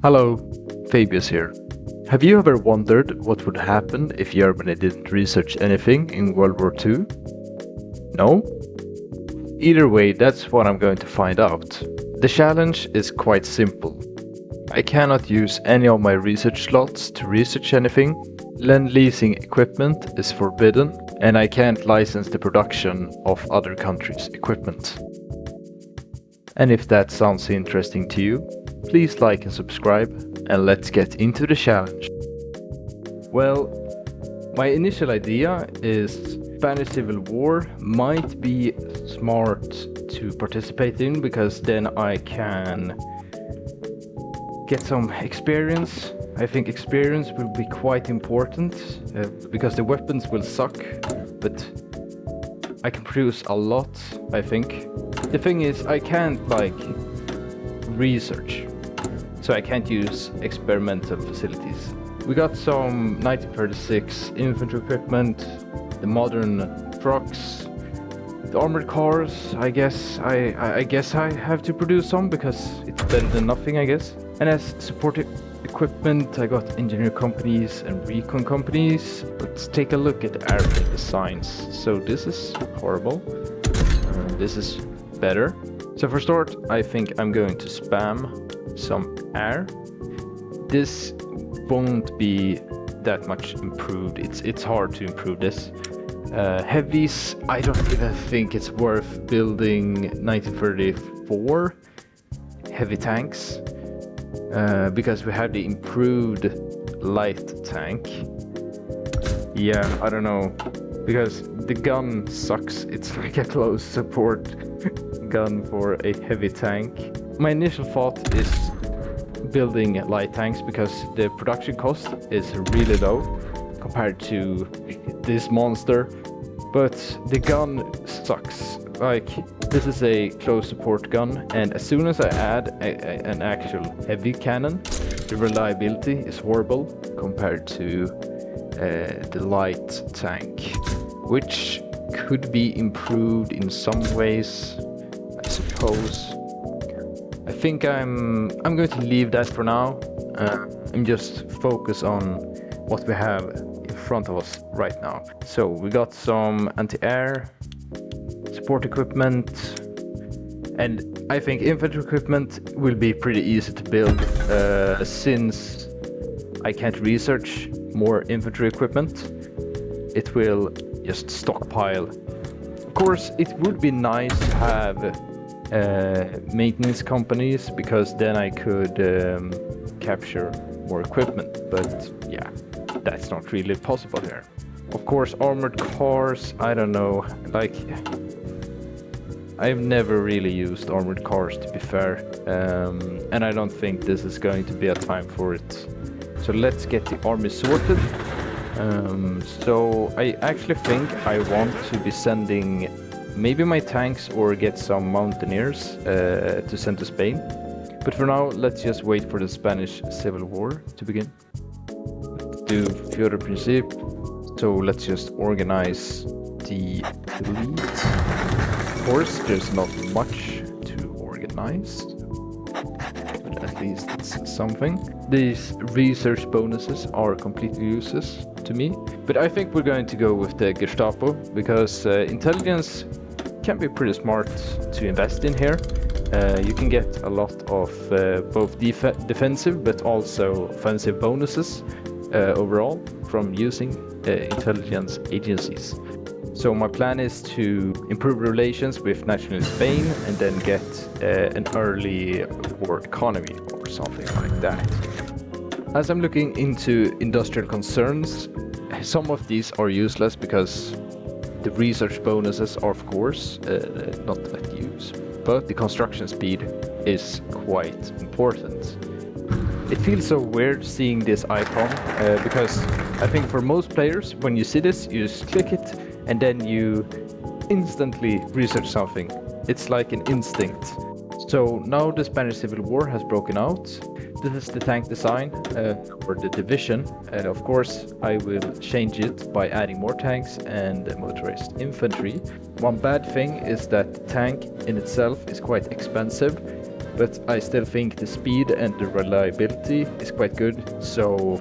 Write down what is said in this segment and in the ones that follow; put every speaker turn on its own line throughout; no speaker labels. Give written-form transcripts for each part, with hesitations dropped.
Hello, Fabius here. Have you ever wondered what would happen if Germany didn't research anything in World War II? No? Either way, that's what I'm going to find out. The challenge is quite simple. I cannot use any of my research slots to research anything, Lend-leasing equipment is forbidden, and I can't license the production of other countries' equipment. And if that sounds interesting to you, please like and subscribe, and let's get into the challenge. Well, my initial idea is Spanish Civil War might be smart to participate in, because then I can get some experience. I think experience will be quite important, because the weapons will suck, but I can produce a lot, I think. The thing is, I can't research, so I can't use experimental facilities. We got some 1936 infantry equipment, the modern trucks, the armored cars. I guess I have to produce some, because it's better than nothing, I guess. And as support equipment, I got engineer companies and recon companies. Let's take a look at the airplane designs. So this is horrible. This is better. So for start, I think I'm going to spam some air. This won't be that much improved. It's hard to improve this. Heavies, I don't even think it's worth building 1934 heavy tanks, because we have the improved light tank. Yeah, I don't know, because the gun sucks. It's like a close support gun for a heavy tank. My initial thought is building light tanks, because the production cost is really low compared to this monster, but the gun sucks. Like, this is a close support gun, and as soon as I add an actual heavy cannon, the reliability is horrible compared to the light tank, which could be improved in some ways, I suppose. I think I'm going to leave that for now, and just focus on what we have in front of us right now. So we got some anti-air support equipment, and I think infantry equipment will be pretty easy to build, since I can't research more infantry equipment. It will just stockpile. Of course, it would be nice to have maintenance companies, because then I could capture more equipment, but yeah, that's not really possible here. Of course, armored cars, I don't know, like, I've never really used armored cars, to be fair, and I don't think this is going to be a time for it. So let's get the army sorted. So I actually think I want to be sending maybe my tanks or get some mountaineers to send to Spain. But for now, let's just wait for the Spanish Civil War to begin. Let's do Führerprinzip. So let's just organize the elite. Of course, there's not much to organize, but at least it's something. These research bonuses are completely useless to me, but I think we're going to go with the Gestapo, because intelligence can be pretty smart to invest in here. You can get a lot of both defensive but also offensive bonuses overall from using intelligence agencies. So my plan is to improve relations with nationalist Spain, and then get an early war economy or something like that. As I'm looking into industrial concerns, some of these are useless, because the research bonuses are, of course, not that use, but the construction speed is quite important. It feels so weird seeing this icon, because I think for most players, when you see this, you just click it, and then you instantly research something. It's like an instinct. So now the Spanish Civil War has broken out. This is the tank design, or the division. Of course, I will change it by adding more tanks and motorized infantry. One bad thing is that the tank in itself is quite expensive, but I still think the speed and the reliability is quite good, so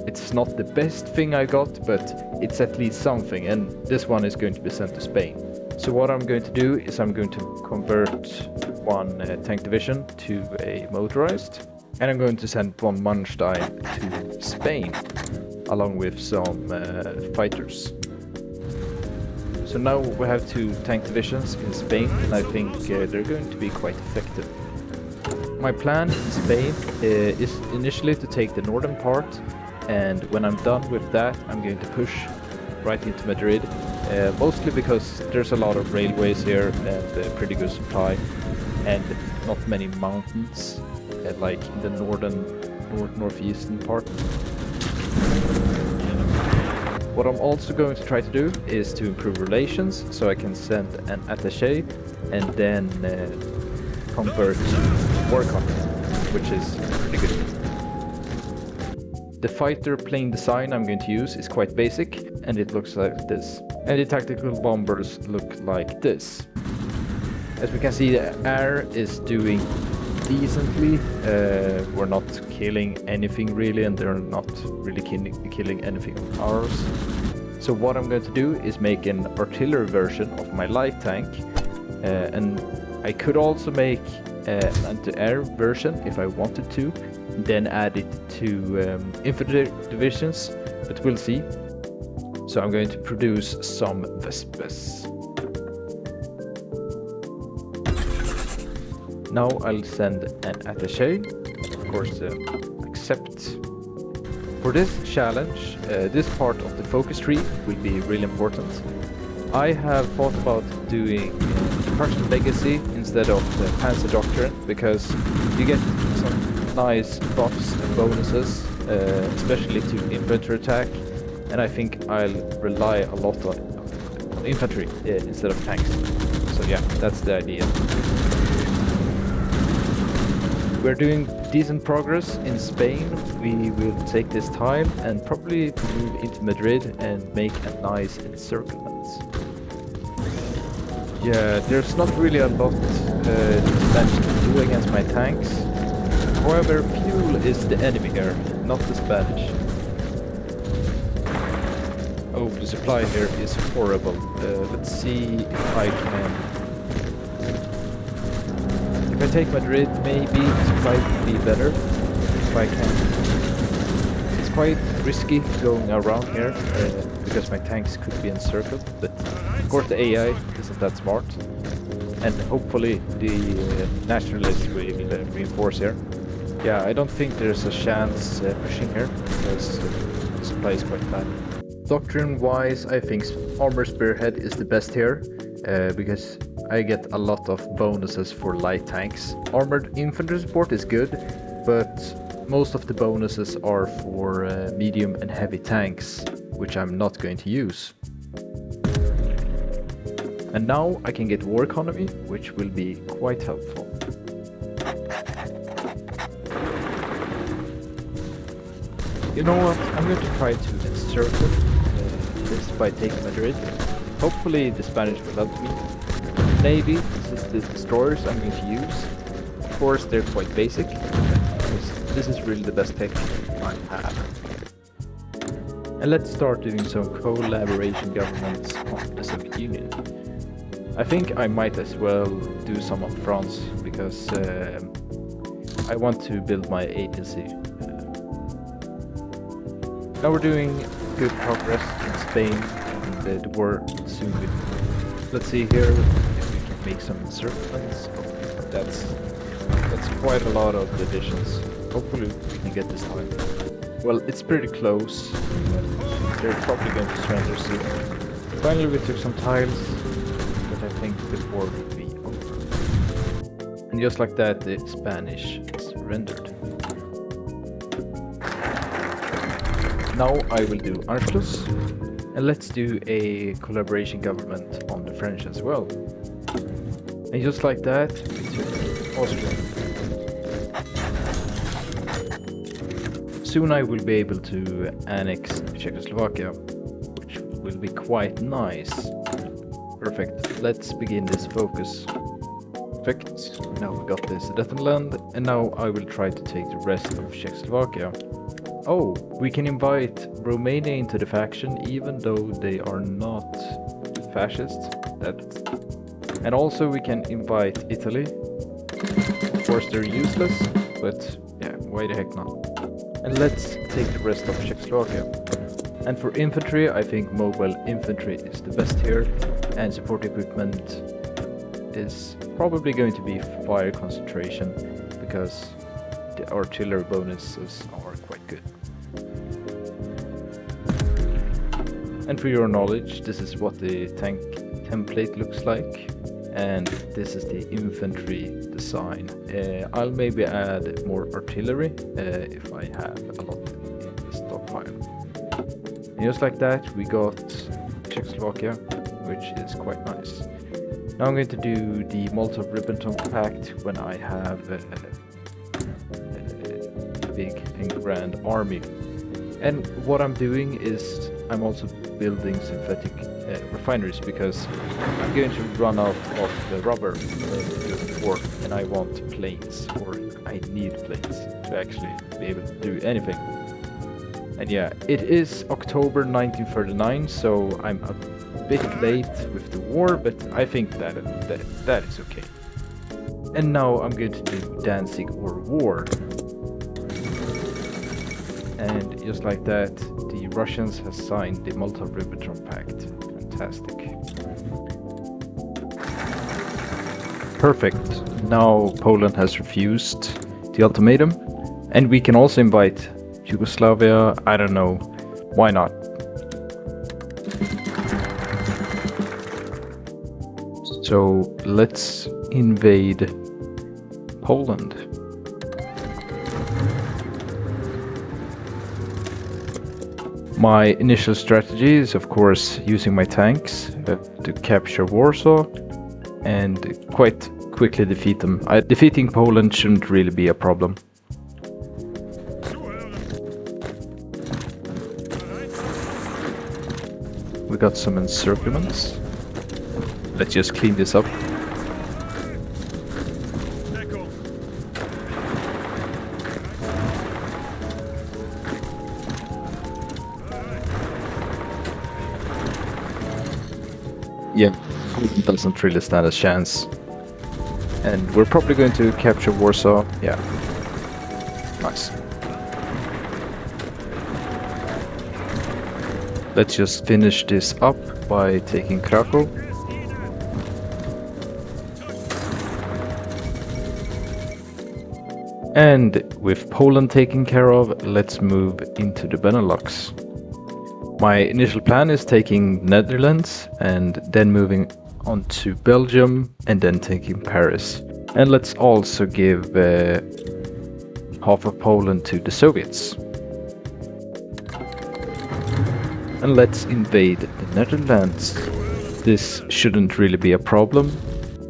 it's not the best thing I got, but it's at least something, and this one is going to be sent to Spain. So what I'm going to do is I'm going to convert one tank division to a motorized, and I'm going to send one Manstein to Spain, along with some fighters. So now we have 2 tank divisions in Spain, and I think they're going to be quite effective. My plan in Spain is initially to take the northern part, and when I'm done with that, I'm going to push right into Madrid, mostly because there's a lot of railways here and a pretty good supply, and not many mountains, like in the northeastern part. What I'm also going to try to do is to improve relations, so I can send an attaché and then convert war contract, which is pretty good. The fighter plane design I'm going to use is quite basic, and it looks like this. And the tactical bombers look like this. As we can see, the air is doing decently. We're not killing anything really, and they're not really killing anything of ours. So what I'm going to do is make an artillery version of my light tank, and I could also make an anti-air version if I wanted to, then add it to infantry divisions, but we'll see. So I'm going to produce some Vespes. Now I'll send an attaché, of course accept. For this challenge, this part of the focus tree will be really important. I have thought about doing Prussian Legacy instead of the Panzer Doctrine, because you get some nice buffs and bonuses, especially to infantry attack, and I think I'll rely a lot on infantry instead of tanks. So yeah, that's the idea. We're doing decent progress in Spain. We will take this time and probably move into Madrid and make a nice encirclement. Yeah, there's not really a lot to do against my tanks. However, fuel is the enemy here, not the Spanish. Oh, the supply here is horrible. Let's see if I can... If I take Madrid, maybe the supply would be better. If I can. It's quite risky going around here, because my tanks could be encircled, but of course the AI isn't that smart. And hopefully the nationalists will reinforce here. Yeah, I don't think there's a chance pushing here, because the supply is quite bad. Doctrine-wise, I think Armor Spearhead is the best here, because I get a lot of bonuses for light tanks. Armored infantry support is good, but most of the bonuses are for medium and heavy tanks, which I'm not going to use. And now I can get war economy, which will be quite helpful. You know what, I'm going to try to encircle this by taking Madrid. Hopefully the Spanish will help me. Maybe this is the destroyers I'm going to use. Of course they're quite basic, because this is really the best tech I have. And let's start doing some collaboration governments on the Soviet Union. I think I might as well do some on France, because I want to build my agency. Now we're doing good progress in Spain, and the war soon will. Let's see here if we can make some encirclements. Oh, that's quite a lot of divisions. Hopefully we can get this time. Well, it's pretty close. They're probably going to surrender soon. Finally we took some tiles, but I think the war will be over. And just like that, the Spanish surrendered. Now I will do Anschluss, and let's do a collaboration government on the French as well. And just like that, we took Austria. Soon I will be able to annex Czechoslovakia, which will be quite nice. Perfect, let's begin this focus. Perfect. Now we got this Sudetenland, and now I will try to take the rest of Czechoslovakia. Oh, we can invite Romania into the faction even though they are not fascists. And also we can invite Italy. Of course they're useless, but yeah, why the heck not? And let's take the rest of Czechoslovakia. And for infantry, I think mobile infantry is the best here, and support equipment is probably going to be fire concentration, because the artillery bonuses are quite good. And for your knowledge, this is what the tank template looks like, and this is the infantry design. I'll maybe add more artillery if I have a lot in the stockpile. And just like that, we got Czechoslovakia, which is quite nice. Now I'm going to do the Molotov-Ribbentrop Pact when I have a big and grand army. And what I'm doing is I'm also building synthetic refineries, because I'm going to run out of the rubber during the war, and I want planes, or I need planes to actually be able to do anything. And yeah, it is October 1939, so I'm a bit late with the war, but I think that is okay. And now I'm going to do Danzig or war. And just like that, the Russians have signed the Molotov-Ribbentrop Pact. Fantastic. Perfect. Now Poland has refused the ultimatum, and we can also invite Yugoslavia. I don't know, why not? So let's invade Poland. My initial strategy is, of course, using my tanks to capture Warsaw and quite quickly defeat them. Defeating Poland shouldn't really be a problem. We got some encirclements. Let's just clean this up. Yeah, Poland doesn't really stand a chance. And we're probably going to capture Warsaw. Yeah. Nice. Let's just finish this up by taking Krakow. And with Poland taken care of, let's move into the Benelux. My initial plan is taking Netherlands and then moving on to Belgium and then taking Paris. And let's also give half of Poland to the Soviets. And let's invade the Netherlands. This shouldn't really be a problem,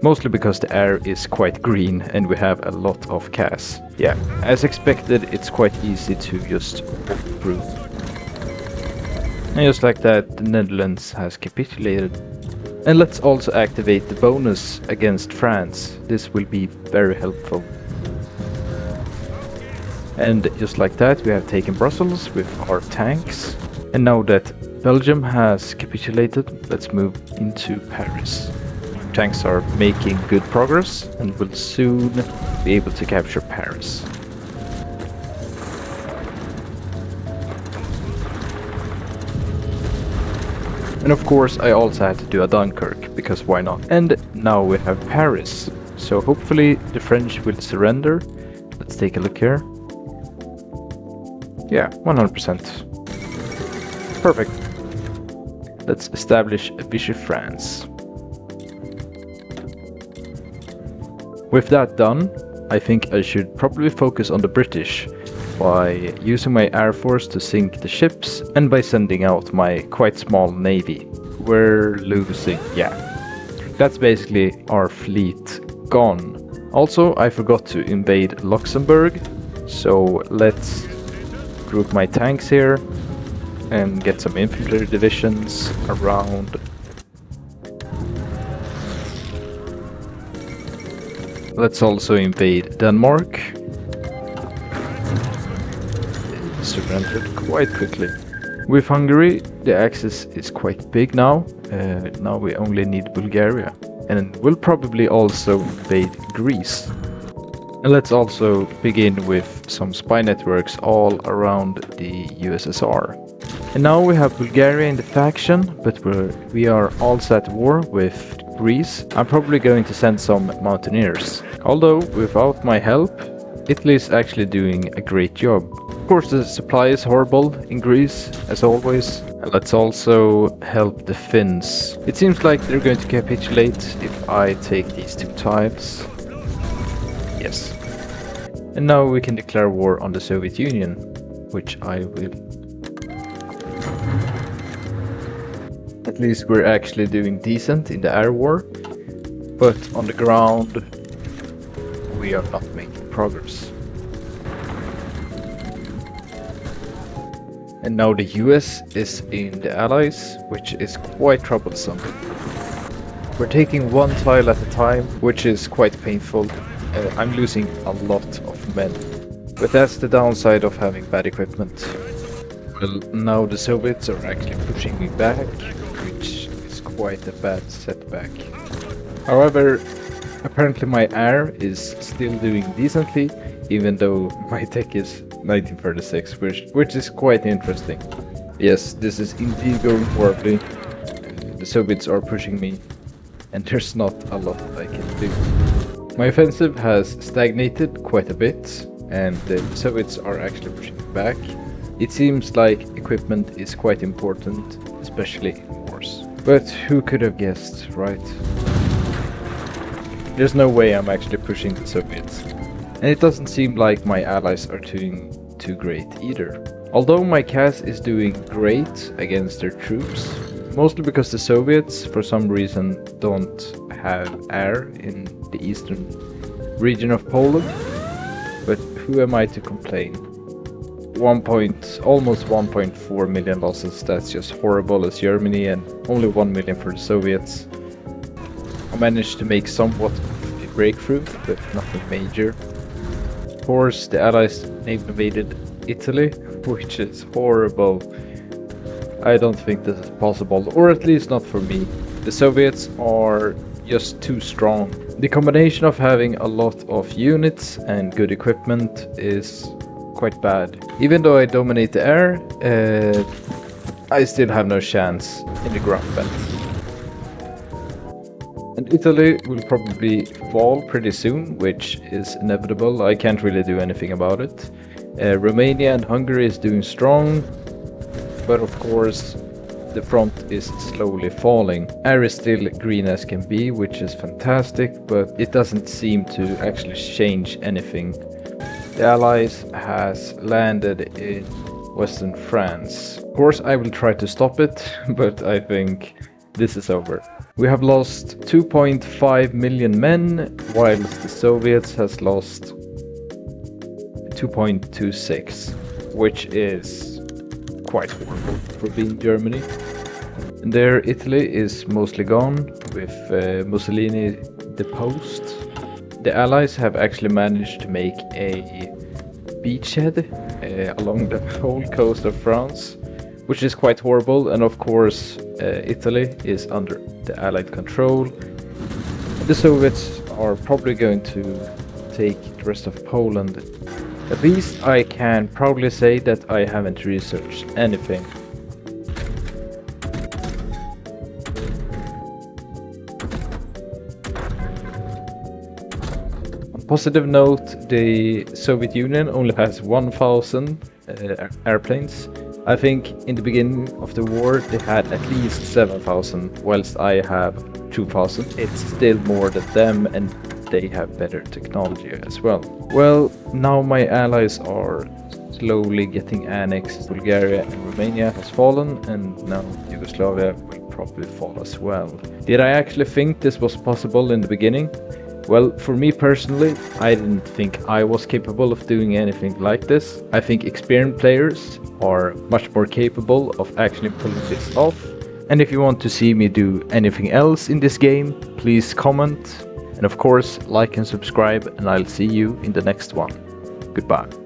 mostly because the air is quite green and we have a lot of gas. Yeah, as expected, it's quite easy to just walk through. And just like that, the Netherlands has capitulated. And let's also activate the bonus against France. This will be very helpful. And just like that, we have taken Brussels with our tanks. And now that Belgium has capitulated, let's move into Paris. Tanks are making good progress and will soon be able to capture Paris. And of course I also had to do a Dunkirk, because why not? And now we have Paris. So hopefully the French will surrender. Let's take a look here. Yeah, 100%. Perfect. Let's establish Vichy France. With that done, I think I should probably focus on the British by using my air force to sink the ships and by sending out my quite small navy. We're losing, yeah. That's basically our fleet gone. Also, I forgot to invade Luxembourg, so let's group my tanks here and get some infantry divisions around. Let's also invade Denmark. Surrendered quite quickly. With Hungary, the axis is quite big now. Now we only need Bulgaria. And we'll probably also invade Greece. And let's also begin with some spy networks all around the USSR. And now we have Bulgaria in the faction, but we are also at war with Greece. I'm probably going to send some mountaineers. Although, without my help, Italy is actually doing a great job. Of course, the supply is horrible in Greece, as always. And let's also help the Finns. It seems like they're going to capitulate if I take these 2 tiles. Yes. And now we can declare war on the Soviet Union, which I will. At least we're actually doing decent in the air war, but on the ground we are not making progress. And now the US is in the Allies, which is quite troublesome. We're taking 1 tile at a time, which is quite painful. I'm losing a lot of men, but that's the downside of having bad equipment. Well, now the Soviets are actually pushing me back, which is quite a bad setback. However, apparently my air is still doing decently, even though my tech is 1936, which is quite interesting. Yes, this is indeed going horribly. The Soviets are pushing me, and there's not a lot I can do. My offensive has stagnated quite a bit, and the Soviets are actually pushing back. It seems like equipment is quite important, especially in wars. But who could have guessed, right? There's no way I'm actually pushing the Soviets. And it doesn't seem like my allies are doing too great either. Although my CAS is doing great against their troops, mostly because the Soviets, for some reason, don't have air in the eastern region of Poland. But who am I to complain? Almost 1.4 million losses, that's just horrible as Germany, and only 1 million for the Soviets. I managed to make somewhat of a breakthrough, but nothing major. Of course, the Allies invaded Italy, which is horrible. I don't think this is possible, or at least not for me. The Soviets are just too strong. The combination of having a lot of units and good equipment is quite bad. Even though I dominate the air, I still have no chance in the ground battle. And Italy will probably fall pretty soon, which is inevitable. I can't really do anything about it. Romania and Hungary is doing strong, but of course the front is slowly falling. Air is still green as can be, which is fantastic, but it doesn't seem to actually change anything. The Allies has landed in Western France. Of course I will try to stop it, but I think this is over. We have lost 2.5 million men, whilst the Soviets has lost 2.26, which is quite horrible for being Germany. And there Italy is mostly gone, with Mussolini deposed. The Allies have actually managed to make a beachhead along the whole coast of France, which is quite horrible, and of course Italy is under the Allied control. The Soviets are probably going to take the rest of Poland. At least I can proudly say that I haven't researched anything. On a positive note, the Soviet Union only has 1,000 airplanes. I think in the beginning of the war they had at least 7,000, whilst I have 2,000. It's still more than them, and they have better technology as well. Well, now my allies are slowly getting annexed. Bulgaria and Romania has fallen, and now Yugoslavia will probably fall as well. Did I actually think this was possible in the beginning? Well, for me personally, I didn't think I was capable of doing anything like this. I think experienced players are much more capable of actually pulling this off. And if you want to see me do anything else in this game, please comment. And of course, like and subscribe, and I'll see you in the next one. Goodbye.